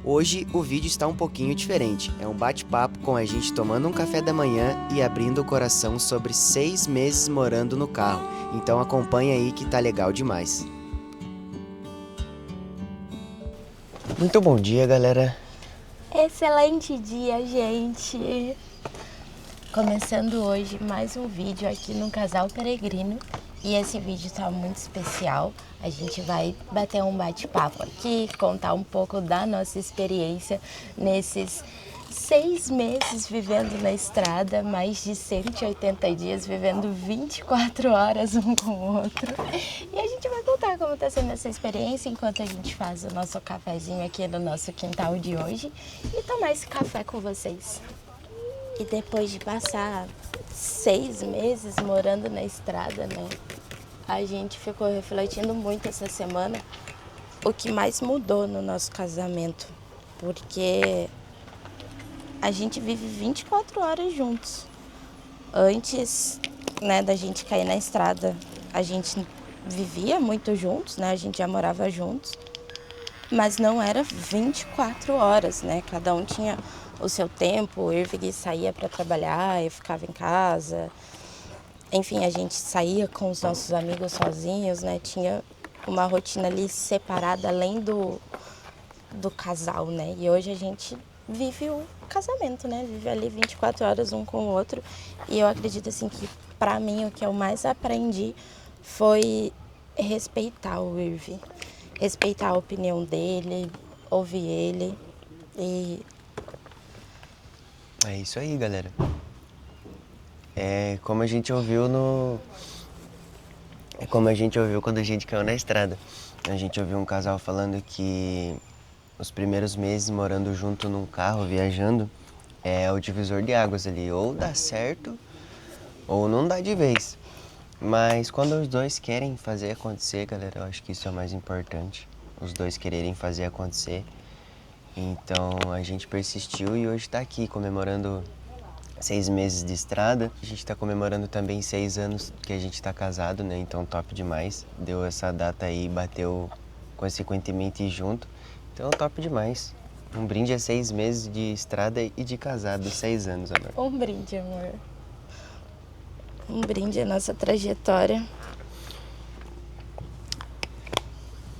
Hoje o vídeo está um pouquinho diferente, é um bate-papo com a gente tomando um café da manhã e abrindo o coração sobre 6 meses morando no carro, então acompanha aí que tá legal demais. Muito bom dia, galera. Excelente dia, gente! Começando hoje mais um vídeo aqui no Casal Peregrino. E esse vídeo tá muito especial. A gente vai bater um bate-papo aqui, contar um pouco da nossa experiência nesses 6 meses vivendo na estrada, mais de 180 dias vivendo 24 horas um com o outro. E a gente vai contar como tá sendo essa experiência enquanto a gente faz o nosso cafezinho aqui no nosso quintal de hoje e tomar esse café com vocês. E depois de passar 6 meses morando na estrada, né? A gente ficou refletindo muito essa semana o que mais mudou no nosso casamento. Porque a gente vive 24 horas juntos. Antes, né, da gente cair na estrada, a gente vivia muito juntos, né? A gente já morava juntos. Mas não era 24 horas, né? Cada um tinha o seu tempo. O Irving saía para trabalhar, eu ficava em casa. Enfim, a gente saía com os nossos amigos sozinhos, né? Tinha uma rotina ali separada além do casal, né? E hoje a gente vive o casamento, né? Vive ali 24 horas um com o outro. E eu acredito, assim, que pra mim o que eu mais aprendi foi respeitar o Irving. Respeitar a opinião dele, ouvir ele e... É isso aí, galera. É como a gente ouviu quando a gente caiu na estrada. A gente ouviu um casal falando que os primeiros meses morando junto num carro, viajando, é o divisor de águas ali. Ou dá certo, ou não dá de vez. Mas quando os dois querem fazer acontecer, galera, eu acho que isso é o mais importante. Os dois quererem fazer acontecer. Então a gente persistiu e hoje tá aqui comemorando 6 meses de estrada. A gente tá comemorando também 6 anos que a gente tá casado, né? Então top demais. Deu essa data aí, bateu consequentemente junto. Então top demais. Um brinde a 6 meses de estrada e de casado, 6 anos, amor. Um brinde, amor. Um brinde à nossa trajetória.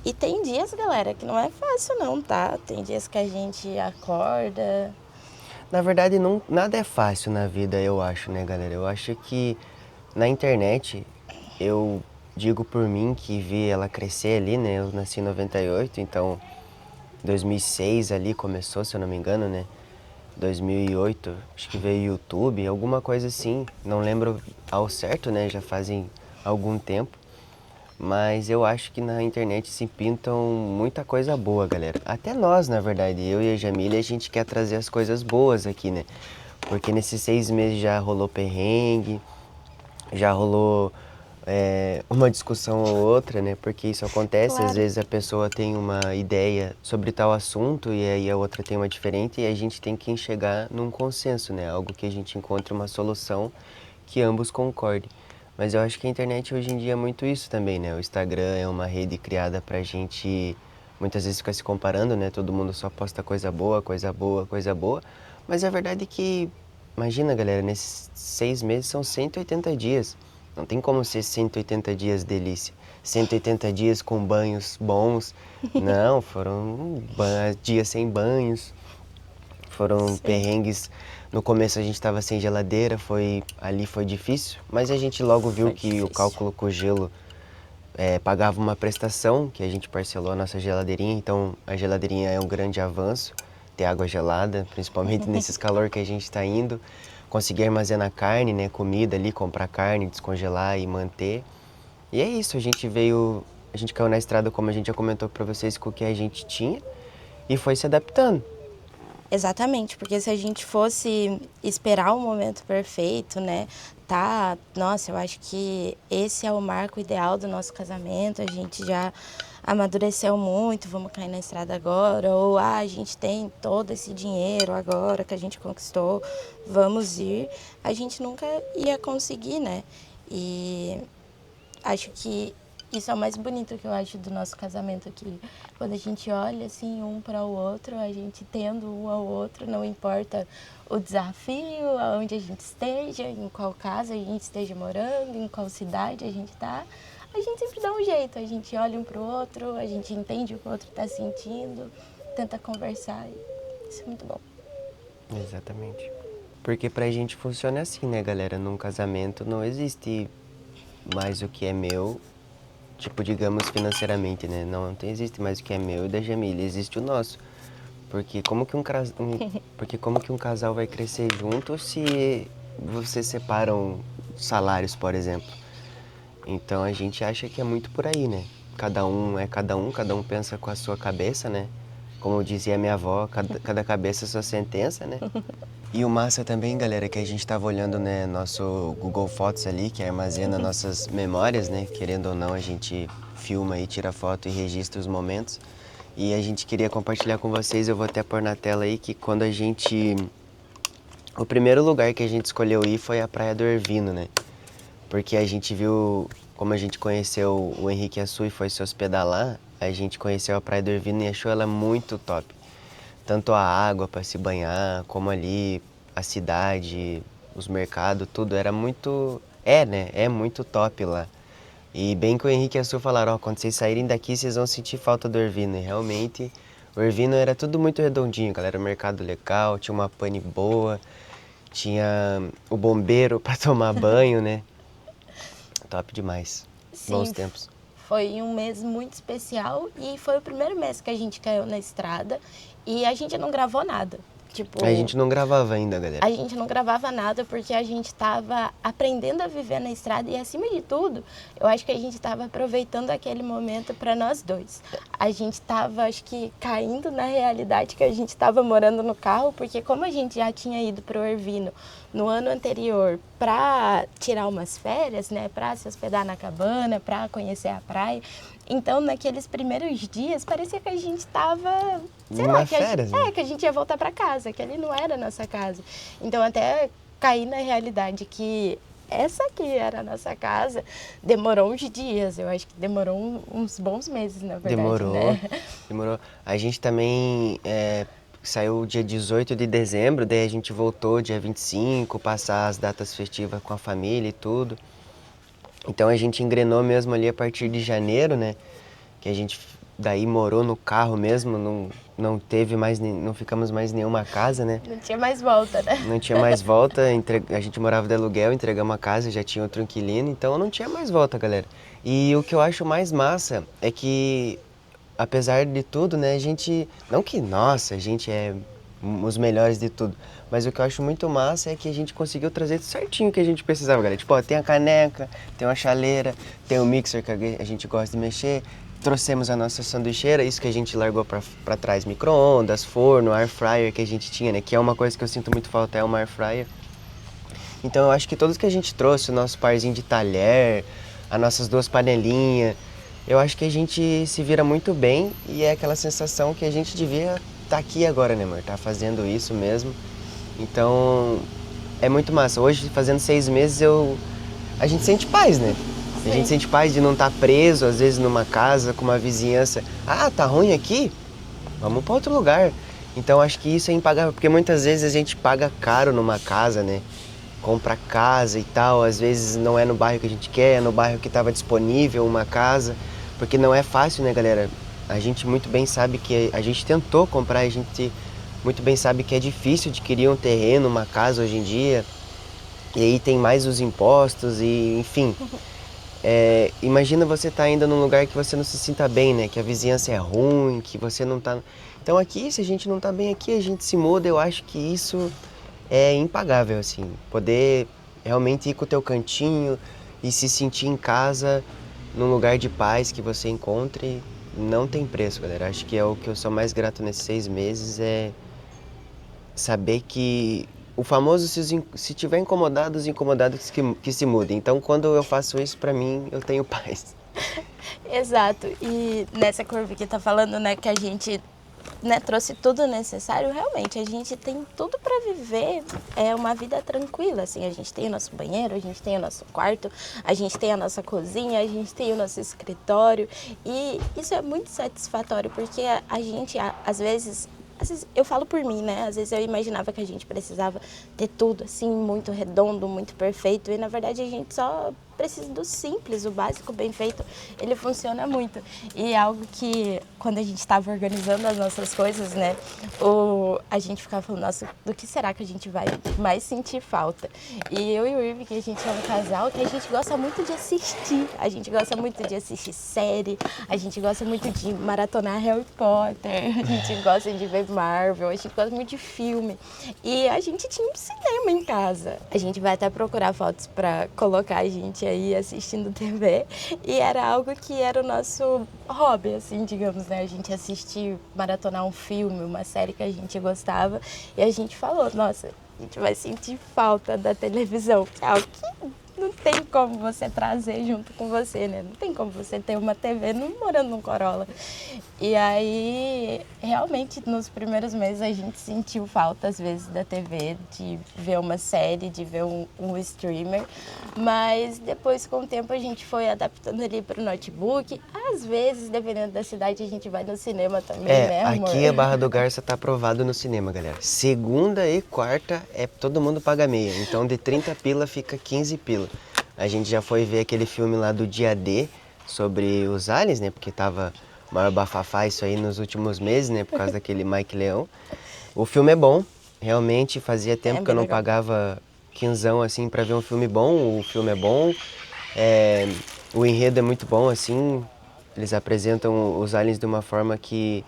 E tem dias, galera, que não é fácil não, tá? Tem dias que a gente acorda... Na verdade, nada é fácil na vida, eu acho, né, galera? Eu acho que na internet, eu digo por mim que vi ela crescer ali, né? Eu nasci em 98, então 2006 ali começou, se eu não me engano, né? 2008, acho que veio YouTube, alguma coisa assim. Não lembro ao certo, né? Já fazem algum tempo. Mas eu acho que na internet se pintam muita coisa boa, galera. Até nós, na verdade, eu e a Jamília, a gente quer trazer as coisas boas aqui, né? Porque nesses 6 meses já rolou perrengue, já rolou uma discussão ou outra, né? Porque isso acontece, Claro. às vezes a pessoa tem uma ideia sobre tal assunto e aí a outra tem uma diferente e a gente tem que chegar num consenso, né? Algo que a gente encontre uma solução que ambos concordem. Mas eu acho que a internet hoje em dia é muito isso também, né? O Instagram é uma rede criada pra gente muitas vezes ficar se comparando, né? Todo mundo só posta coisa boa, coisa boa, coisa boa. Mas a verdade é que, imagina, galera, nesses 6 meses são 180 dias. Não tem como ser 180 dias delícia. 180 dias com banhos bons. Não, foram dias sem banhos. Foram Sim. perrengues. No começo a gente estava sem geladeira, ali foi difícil. Mas a gente logo viu Foi que difícil. o cálculo com o gelo pagava uma prestação, que a gente parcelou a nossa geladeirinha. Então a geladeirinha é um grande avanço. Ter água gelada, principalmente nesses calor que a gente está indo. Conseguir armazenar carne, né, comida ali, comprar carne, descongelar e manter. E é isso, a gente caiu na estrada, como a gente já comentou pra vocês, com o que a gente tinha e foi se adaptando. Exatamente, porque se a gente fosse esperar o momento perfeito, né? Tá, nossa, eu acho que esse é o marco ideal do nosso casamento, a gente já amadureceu muito, vamos cair na estrada agora, ou a gente tem todo esse dinheiro agora que a gente conquistou, vamos ir. A gente nunca ia conseguir, né? E acho que Isso é o mais bonito que eu acho do nosso casamento aqui. Quando a gente olha assim um para o outro, a gente tendo um ao outro, não importa o desafio, aonde a gente esteja, em qual casa a gente esteja morando, em qual cidade a gente está, a gente sempre dá um jeito. A gente olha um para o outro, a gente entende o que o outro está sentindo, tenta conversar. Isso é muito bom. Exatamente. Porque pra gente funciona assim, né, galera? Num casamento não existe mais o que é meu, tipo, digamos, financeiramente, né? Não existe mais o que é meu e da Jamília, existe o nosso. Porque como que porque como que um casal vai crescer junto se vocês separam salários, por exemplo? Então a gente acha que é muito por aí, né? Cada um é cada um pensa com a sua cabeça, né? Como dizia minha avó, cada cabeça é sua sentença, né? E o massa também, galera, que a gente tava olhando, né, nosso Google Fotos ali, que armazena nossas memórias, né? Querendo ou não, a gente filma e tira foto e registra os momentos. E a gente queria compartilhar com vocês, eu vou até pôr na tela aí, que quando a gente... O primeiro lugar que a gente escolheu ir foi a Praia do Ervino, né? Porque a gente viu, como a gente conheceu o Henrique Assu e foi se hospedar lá, a gente conheceu a Praia do Ervino e achou ela muito top. Tanto a água para se banhar, como ali a cidade, os mercados, tudo era muito... né? É muito top lá. E bem que o Henrique e a Su falaram, ó, quando vocês saírem daqui, vocês vão sentir falta do Ervino. E realmente, o Ervino era tudo muito redondinho, galera. Mercado legal, tinha uma pane boa, tinha o bombeiro para tomar banho, né? Top demais. Bons Sim, tempos. foi um mês muito especial e foi o primeiro mês que a gente caiu na estrada e a gente não gravou nada. Tipo, A gente não gravava ainda, galera. a gente não gravava nada porque a gente estava aprendendo a viver na estrada e, acima de tudo, eu acho que a gente estava aproveitando aquele momento para nós dois. A gente estava, acho que, caindo na realidade que a gente estava morando no carro, porque como a gente já tinha ido para o Ervino no ano anterior para tirar umas férias, né, para se hospedar na cabana, para conhecer a praia, então naqueles primeiros dias parecia que a gente estava, sei lá, Férias, né? que a gente ia voltar para casa, que ali não era a nossa casa. Então até cair na realidade que essa aqui era a nossa casa, demorou uns dias, eu acho que demorou uns bons meses, na verdade, Demorou, né? demorou. A gente também saiu dia 18 de dezembro, daí a gente voltou dia 25, passar as datas festivas com a família e tudo. Então a gente engrenou mesmo ali a partir de janeiro, né? Que a gente daí morou no carro mesmo, não teve mais, não ficamos mais em nenhuma casa, né? Não tinha mais volta, né? Não tinha mais volta, a gente morava de aluguel, entregamos a casa, já tinha outro inquilino, então não tinha mais volta, galera. E o que eu acho mais massa é que, apesar de tudo, né, a gente, não que, nossa, a gente é os melhores de tudo, mas o que eu acho muito massa é que a gente conseguiu trazer certinho o que a gente precisava, galera. Tipo, ó, tem a caneca, tem uma chaleira, tem o mixer que a gente gosta de mexer, trouxemos a nossa sanduicheira, isso que a gente largou pra trás, micro-ondas, forno, air fryer que a gente tinha, né, que é uma coisa que eu sinto muito falta, é uma air fryer. Então eu acho que todos que a gente trouxe, o nosso parzinho de talher, as nossas duas panelinhas, eu acho que a gente se vira muito bem e é aquela sensação que a gente devia estar aqui agora, né, amor? Tá fazendo isso mesmo. Então, é muito massa. Hoje, fazendo 6 meses, a gente sente paz, né? A gente sente paz de não estar preso, às vezes, numa casa com uma vizinhança. Ah, tá ruim aqui? Vamos para outro lugar. Então, acho que isso é impagável, porque muitas vezes a gente paga caro numa casa, né? Compra casa e tal, às vezes não é no bairro que a gente quer, é no bairro que estava disponível uma casa, porque não é fácil, né, galera? A gente muito bem sabe que a gente tentou comprar, a gente muito bem sabe que é difícil adquirir um terreno, uma casa hoje em dia, e aí tem mais os impostos e, enfim. Imagina você estar ainda num lugar que você não se sinta bem, né? Que a vizinhança é ruim, que você não tá... Então aqui, se a gente não tá bem aqui, a gente se muda, eu acho que isso é impagável, assim, poder realmente ir com o teu cantinho e se sentir em casa, num lugar de paz que você encontre, não tem preço, galera. Acho que é o que eu sou mais grato nesses 6 meses, é saber que o famoso, se tiver incomodado, os incomodados que se mudem. Então, quando eu faço isso, pra mim, eu tenho paz. Exato. E nessa curva que tá falando, né, que a gente né, trouxe tudo necessário, realmente, a gente tem tudo para viver uma vida tranquila, assim, a gente tem o nosso banheiro, a gente tem o nosso quarto, a gente tem a nossa cozinha, a gente tem o nosso escritório, e isso é muito satisfatório, porque a gente, às vezes, eu falo por mim, né? Às vezes eu imaginava que a gente precisava ter tudo assim, muito redondo, muito perfeito. E na verdade a gente só precisa do simples, o básico bem feito. Ele funciona muito. E é algo que, quando a gente estava organizando as nossas coisas, né? A gente ficava falando, nossa, do que será que a gente vai mais sentir falta? E eu e o Irving, que a gente é um casal, que a gente gosta muito de assistir. A gente gosta muito de assistir série, a gente gosta muito de maratonar Harry Potter, a gente gosta de ver Marvel, a gente gosta muito de filme. E a gente tinha um cinema em casa. A gente vai até procurar fotos para colocar a gente aí assistindo TV. E era algo que era o nosso hobby, assim, digamos, né? A gente assistir, maratonar um filme, uma série que a gente gostava. E a gente falou, nossa, a gente vai sentir falta da televisão, que é algo que não tem como você trazer junto com você, né? Não tem como você ter uma TV morando num Corolla. E aí, realmente, nos primeiros meses a gente sentiu falta, às vezes, da TV, de ver uma série, de ver um streamer. Mas depois, com o tempo, a gente foi adaptando ali para o notebook. Às vezes, dependendo da cidade, a gente vai no cinema também, né, amor? Aqui a Barra do Garça tá aprovado no cinema, galera. Segunda e quarta todo mundo paga meia. Então de 30 pila fica 15 pila. A gente já foi ver aquele filme lá do Dia D sobre os aliens, né? Porque tava maior bafafá isso aí nos últimos meses, né? Por causa daquele Mike Leão. O filme é bom, realmente fazia tempo que eu não legal. pagava quinzão assim pra ver um filme bom. O filme é bom, o enredo é muito bom, assim. Eles apresentam os aliens de uma forma que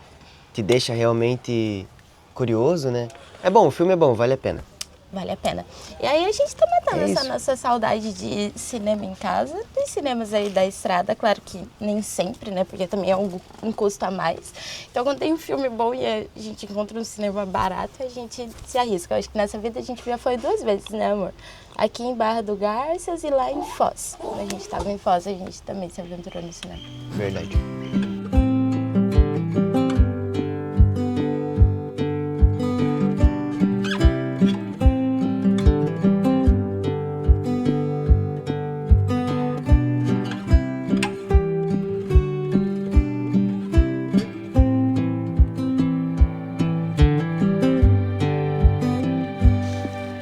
te deixa realmente curioso, né? É bom, o filme é bom, vale a pena. Vale a pena. E aí a gente tá matando É essa isso. nossa saudade de cinema em casa. Tem cinemas aí da estrada, claro que nem sempre, né? Porque também é um custo a mais. Então quando tem um filme bom e a gente encontra um cinema barato, a gente se arrisca. Eu acho que nessa vida a gente já foi 2 vezes, né, amor? Aqui em Barra do Garças e lá em Foz. Quando a gente tava em Foz, a gente também se aventurou no cinema. Verdade.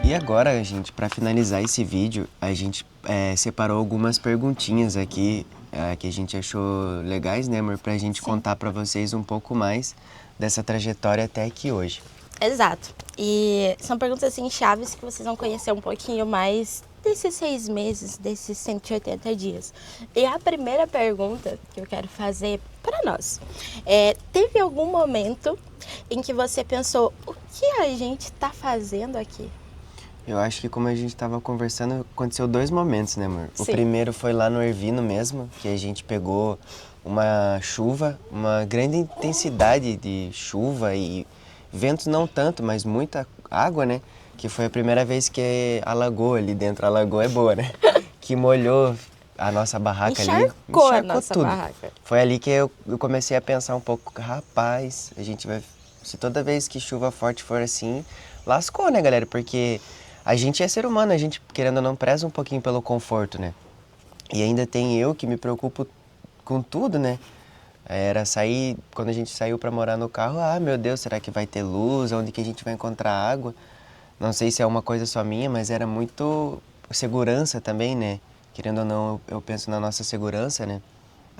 E agora, gente, para finalizar esse vídeo, a gente separou algumas perguntinhas aqui que a gente achou legais, né, amor? Pra gente contar pra vocês um pouco mais dessa trajetória até aqui hoje. Exato. E são perguntas assim chaves que vocês vão conhecer um pouquinho mais desses 6 meses, desses 180 dias. E a primeira pergunta que eu quero fazer para nós teve algum momento em que você pensou, o que a gente tá fazendo aqui? Eu acho que como a gente estava conversando, aconteceu 2 momentos, né, amor? O Sim. primeiro foi lá no Ervino mesmo, que a gente pegou uma chuva, uma grande intensidade de chuva e ventos não tanto, mas muita água, né? Que foi a primeira vez que alagou ali dentro. A lagoa é boa, né? Que molhou a nossa barraca ali. Encharcou a nossa tudo. barraca. Foi ali que eu comecei a pensar um pouco, rapaz, a gente vai... Se toda vez que chuva forte for assim, lascou, né, galera? Porque a gente é ser humano, a gente, querendo ou não, preza um pouquinho pelo conforto, né? E ainda tem eu que me preocupo com tudo, né? Era sair, quando a gente saiu para morar no carro, meu Deus, será que vai ter luz? Onde que a gente vai encontrar água? Não sei se é uma coisa só minha, mas era muito segurança também, né? Querendo ou não, eu penso na nossa segurança, né?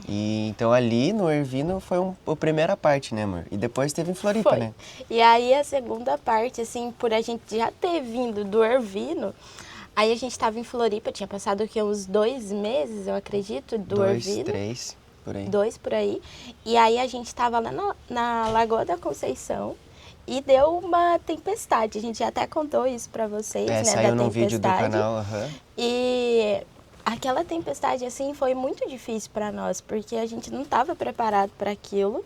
E então ali no Ervino foi a primeira parte, né, amor? E depois teve em Floripa, Foi. né? E aí a segunda parte, assim, por a gente já ter vindo do Ervino, aí a gente tava em Floripa, tinha passado aqui uns 2 meses, eu acredito, do 2, Ervino. 3, por aí. 2 por aí. E aí a gente tava lá na Lagoa da Conceição e deu uma tempestade. A gente já até contou isso pra vocês, né? Saiu da num vídeo do tempestade. canal, aham. E aquela tempestade, assim, foi muito difícil para nós, porque a gente não estava preparado para aquilo.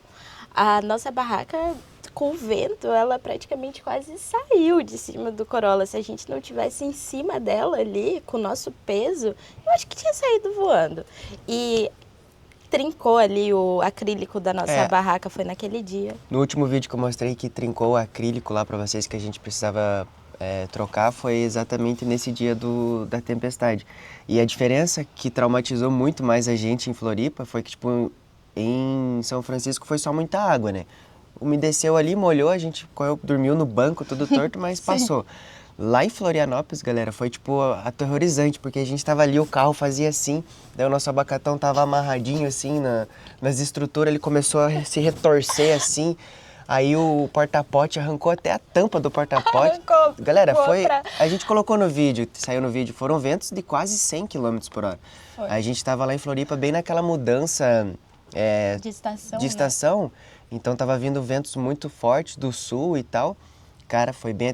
A nossa barraca, com o vento, ela praticamente quase saiu de cima do Corolla. Se a gente não tivesse em cima dela ali, com o nosso peso, eu acho que tinha saído voando. E trincou ali o acrílico da nossa É. barraca, foi naquele dia. No último vídeo que eu mostrei que trincou o acrílico lá pra vocês que a gente precisava trocar foi exatamente nesse dia da tempestade. E a diferença que traumatizou muito mais a gente em Floripa foi que, tipo, em São Francisco foi só muita água, né? Umedeceu ali, molhou, a gente dormiu no banco, tudo torto, mas passou. Lá em Florianópolis, galera, foi tipo aterrorizante, porque a gente tava ali, o carro fazia assim, daí o nosso abacatão tava amarradinho assim nas estruturas, ele começou a se retorcer assim, aí o porta-pote arrancou até a tampa do porta-pote. Arrancou, Galera, ficou foi. pra- A gente colocou no vídeo, saiu no vídeo, foram ventos de quase 100 km por hora. Foi. A gente tava lá em Floripa bem naquela mudança De estação, de né? estação, então tava vindo ventos muito fortes do sul e tal. Cara, foi bem.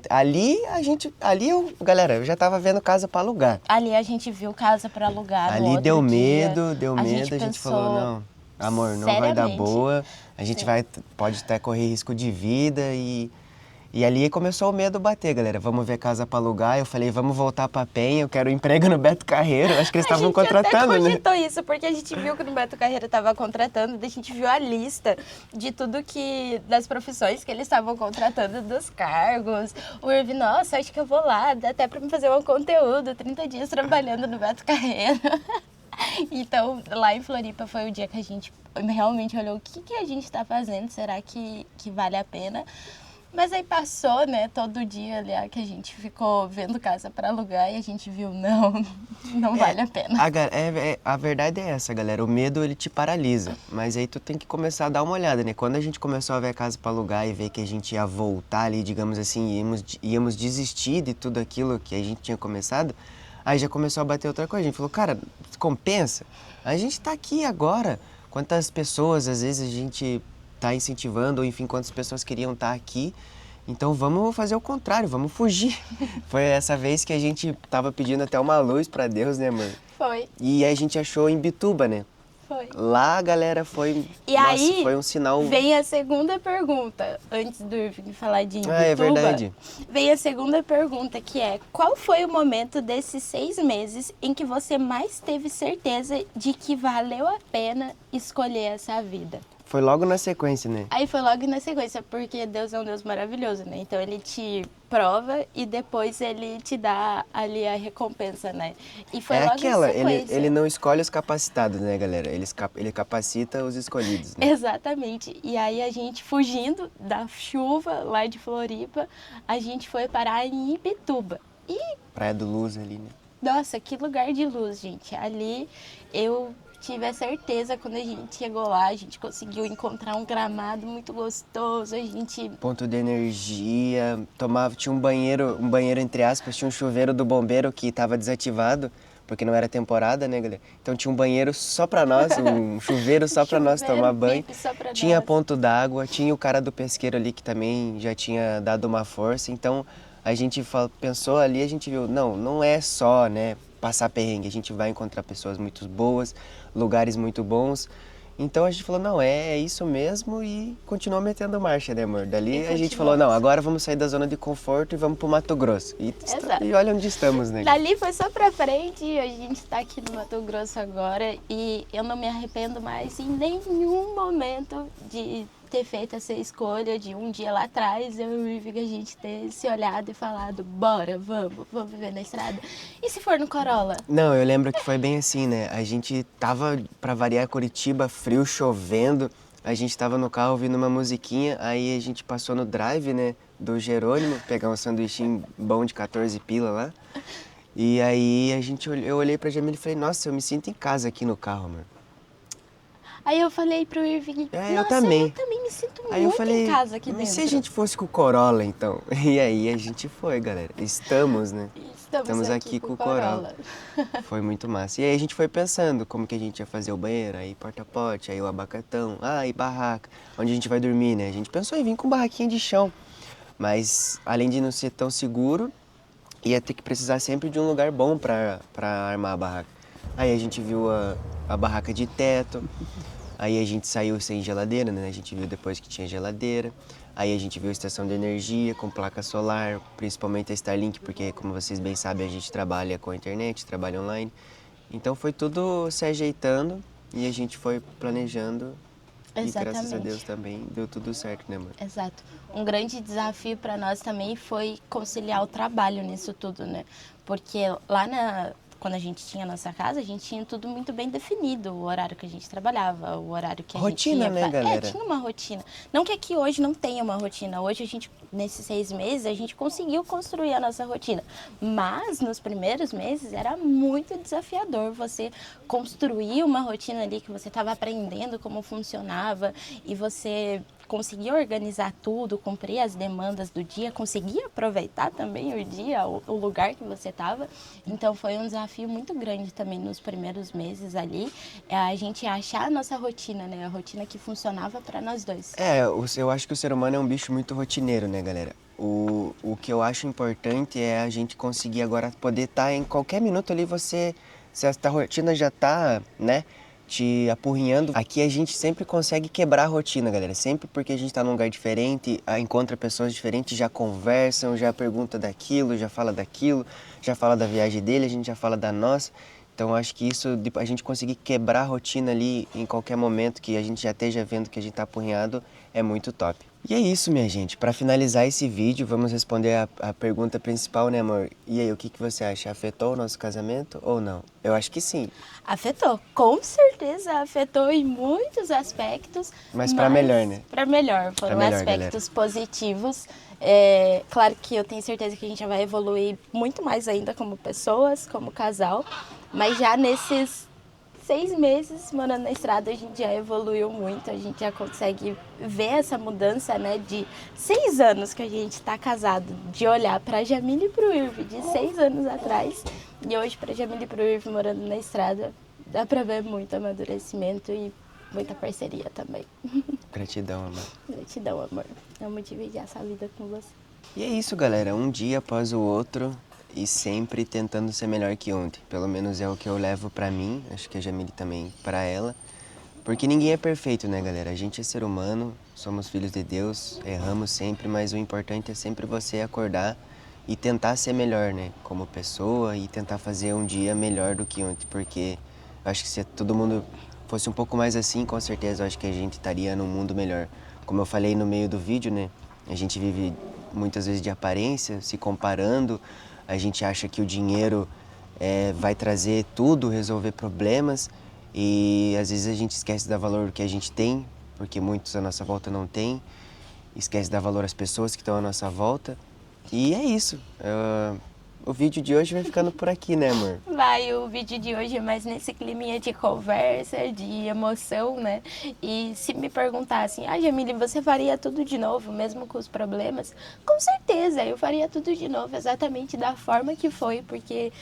Galera, eu já tava vendo casa pra alugar. Ali a gente viu casa para alugar no Ali outro deu dia. medo, deu medo, a gente falou, não, amor, não vai dar seriamente. boa, a gente pode até correr risco de vida e ali começou o medo bater, galera. Vamos ver casa pra alugar. Eu falei, vamos voltar pra Penha, eu quero emprego no Beto Carreiro. Acho que eles estavam contratando, A gente né? até cogitou isso, porque a gente viu que no Beto Carreira estava contratando, daí a gente viu a lista de tudo das profissões que eles estavam contratando, dos cargos. O Irving, nossa, acho que eu vou lá, dá até para me fazer um conteúdo, 30 dias trabalhando no Beto Carreiro. Então, lá em Floripa foi o dia que a gente realmente olhou o que a gente está fazendo, será que vale a pena? Mas aí passou, né, todo dia ali que a gente ficou vendo casa para alugar e a gente viu, não vale a pena. A verdade é essa, galera. O medo, ele te paralisa. Mas aí tu tem que começar a dar uma olhada, né? Quando a gente começou a ver a casa pra alugar e ver que a gente ia voltar ali, digamos assim, íamos desistir de tudo aquilo que a gente tinha começado, aí já começou a bater outra coisa. A gente falou, cara, compensa? A gente tá aqui agora. Quantas pessoas, às vezes, a gente tá incentivando, ou enfim, quantas pessoas queriam estar aqui. Então vamos fazer o contrário, vamos fugir. Foi essa vez que a gente tava pedindo até uma luz pra Deus, né, mãe? Foi. E aí a gente achou em Bituba, né? Foi. Lá, galera, foi... E nossa, aí, foi um sinal... vem a segunda pergunta, antes do Irving falar de Imbituba. É verdade. Vem a segunda pergunta, que é, qual foi o momento desses 6 meses em que você mais teve certeza de que valeu a pena escolher essa vida? Foi logo na sequência, né? Aí foi logo na sequência, porque Deus é um Deus maravilhoso, né? Então ele te prova e depois ele te dá ali a recompensa, né? E foi logo aquela, na sequência. ele não escolhe os capacitados, né, galera? Ele capacita os escolhidos, né? Exatamente. E aí a gente fugindo da chuva lá de Floripa, a gente foi parar em Ibituba. E, Praia do Luz ali, né? nossa, que lugar de luz, gente. Ali eu tive a certeza, quando a gente chegou lá, a gente conseguiu encontrar um gramado muito gostoso, a gente... Ponto de energia, tinha um banheiro entre aspas, tinha um chuveiro do bombeiro que estava desativado, porque não era temporada, né, galera? Então tinha um banheiro só pra nós, um chuveiro só pra nós tomar banho. VIP só pra Tinha nós. ponto d'água, tinha o cara do pesqueiro ali que também já tinha dado uma força. Então a gente pensou ali, a gente viu, não é só, né, passar perrengue, a gente vai encontrar pessoas muito boas, lugares muito bons. Então a gente falou, não, é isso mesmo e continuou metendo marcha, né, amor? Dali a gente falou, não, agora vamos sair da zona de conforto e vamos pro Mato Grosso. E olha onde estamos, né? Dali foi só pra frente, a gente tá aqui no Mato Grosso agora e eu não me arrependo mais em nenhum momento de ter feito essa escolha de um dia lá atrás, eu e o Irving, a gente ter se olhado e falado, bora, vamos viver na estrada. E se for no Corolla? Não, eu lembro que foi bem assim, né? A gente tava, pra variar, Curitiba, frio, chovendo. A gente tava no carro ouvindo uma musiquinha, aí a gente passou no drive, né, do Jerônimo, pegar um sanduichinho bom de 14 pila lá. E aí eu olhei pra Jamila e falei, nossa, eu me sinto em casa aqui no carro, mano. Aí eu falei pro Irving, eu nossa, também. eu também me sinto Aí eu muito falei, em casa aqui mas dentro. se a gente fosse com o Corolla, então? E aí a gente foi, galera. Estamos, né? Estamos aqui com o Corolla. Foi muito massa. E aí a gente foi pensando como que a gente ia fazer o banheiro, aí porta-pote, aí o abacatão, aí barraca, onde a gente vai dormir, né? A gente pensou em vir com barraquinha de chão, mas além de não ser tão seguro, ia ter que precisar sempre de um lugar bom pra armar a barraca. Aí a gente viu a barraca de teto, aí a gente saiu sem geladeira, né? A gente viu depois que tinha geladeira. Aí a gente viu a estação de energia com placa solar, principalmente a Starlink, porque como vocês bem sabem, a gente trabalha com a internet, trabalha online. Então foi tudo se ajeitando e a gente foi planejando. E graças a Exatamente. Deus também deu tudo certo, né, amor? Exato. Um grande desafio para nós também foi conciliar o trabalho nisso tudo, né? Porque quando a gente tinha a nossa casa, a gente tinha tudo muito bem definido, o horário que a gente trabalhava, o horário que a Rotina, gente ia né, galera? tinha uma rotina. Não que aqui hoje não tenha uma rotina. Hoje a gente, nesses 6 meses, a gente conseguiu construir a nossa rotina. Mas nos primeiros meses era muito desafiador você construir uma rotina ali que você estava aprendendo como funcionava e você conseguir organizar tudo, cumprir as demandas do dia, conseguir aproveitar também o dia, o lugar que você estava. Então foi um desafio muito grande também nos primeiros meses ali, a gente achar a nossa rotina, né? A rotina que funcionava para nós dois. Eu acho que o ser humano é um bicho muito rotineiro, né, galera? O que eu acho importante é a gente conseguir agora poder estar em qualquer minuto ali, se essa rotina já tá, né, te apurrinhando. Aqui a gente sempre consegue quebrar a rotina, galera. Sempre porque a gente tá num lugar diferente, encontra pessoas diferentes, já conversam, já pergunta daquilo, já fala daquilo, já fala da viagem dele, a gente já fala da nossa. Então acho que isso, a gente conseguir quebrar a rotina ali em qualquer momento que a gente já esteja vendo que a gente tá apurrinhado, é muito top. E é isso, minha gente. Para finalizar esse vídeo, vamos responder a pergunta principal, né, amor? E aí, o que você acha? Afetou o nosso casamento ou não? Eu acho que sim. Afetou, com certeza afetou em muitos aspectos. Mas para melhor, né? Para melhor, foram melhor, aspectos positivos. Claro que eu tenho certeza que a gente vai evoluir muito mais ainda como pessoas, como casal. Mas já nesses 6 meses morando na estrada, a gente já evoluiu muito, a gente já consegue ver essa mudança, né, de 6 anos que a gente está casado, de olhar para a Jamile e para o Irvi de 6 anos atrás, e hoje para a Jamile e para o Irvi morando na estrada, dá para ver muito amadurecimento e muita parceria também. Gratidão, amor. Gratidão, amor. Amo dividir essa vida com você. E é isso, galera. Um dia após o outro e sempre tentando ser melhor que ontem. Pelo menos é o que eu levo pra mim, acho que a Jamile também pra ela. Porque ninguém é perfeito, né, galera? A gente é ser humano, somos filhos de Deus, erramos sempre, mas o importante é sempre você acordar e tentar ser melhor, né? Como pessoa e tentar fazer um dia melhor do que ontem. Porque eu acho que se todo mundo fosse um pouco mais assim, com certeza eu acho que a gente estaria num mundo melhor. Como eu falei no meio do vídeo, né? A gente vive muitas vezes de aparência, se comparando. A gente acha que o dinheiro vai trazer tudo, resolver problemas. E às vezes a gente esquece do valor que a gente tem, porque muitos à nossa volta não têm. Esquece de dar valor às pessoas que estão à nossa volta. E é isso. O vídeo de hoje vai ficando por aqui, né, amor? Vai, o vídeo de hoje é mais nesse climinha de conversa, de emoção, né? E se me perguntassem, Jamile, você faria tudo de novo, mesmo com os problemas? Com certeza, eu faria tudo de novo, exatamente da forma que foi, porque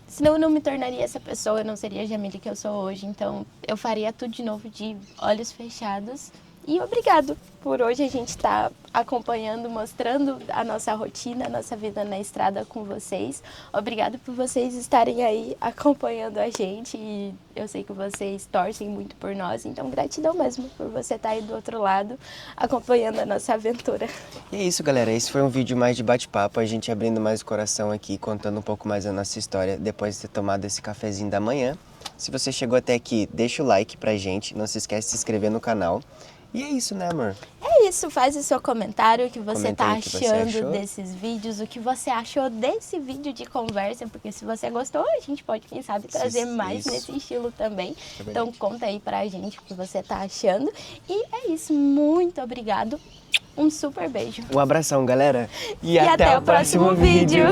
senão eu não me tornaria essa pessoa, eu não seria a Jamile que eu sou hoje. Então, eu faria tudo de novo de olhos fechados. E obrigado por hoje a gente estar acompanhando, mostrando a nossa rotina, a nossa vida na estrada com vocês. Obrigado por vocês estarem aí acompanhando a gente e eu sei que vocês torcem muito por nós, então gratidão mesmo por você estar aí do outro lado acompanhando a nossa aventura. E é isso, galera. Esse foi um vídeo mais de bate-papo, a gente abrindo mais o coração aqui, contando um pouco mais a nossa história depois de ter tomado esse cafezinho da manhã. Se você chegou até aqui, deixa o like pra gente, não se esquece de se inscrever no canal. E é isso, né, amor? É isso, faz o seu comentário, o que você Comenta tá aí o que você achando achou. desses vídeos, o que você achou desse vídeo de conversa, porque se você gostou, a gente pode, quem sabe, trazer mais isso. nesse estilo também. É verdade. Então conta aí pra gente o que você tá achando. E é isso, muito obrigado, um super beijo. Um abração, galera. E até o próximo vídeo.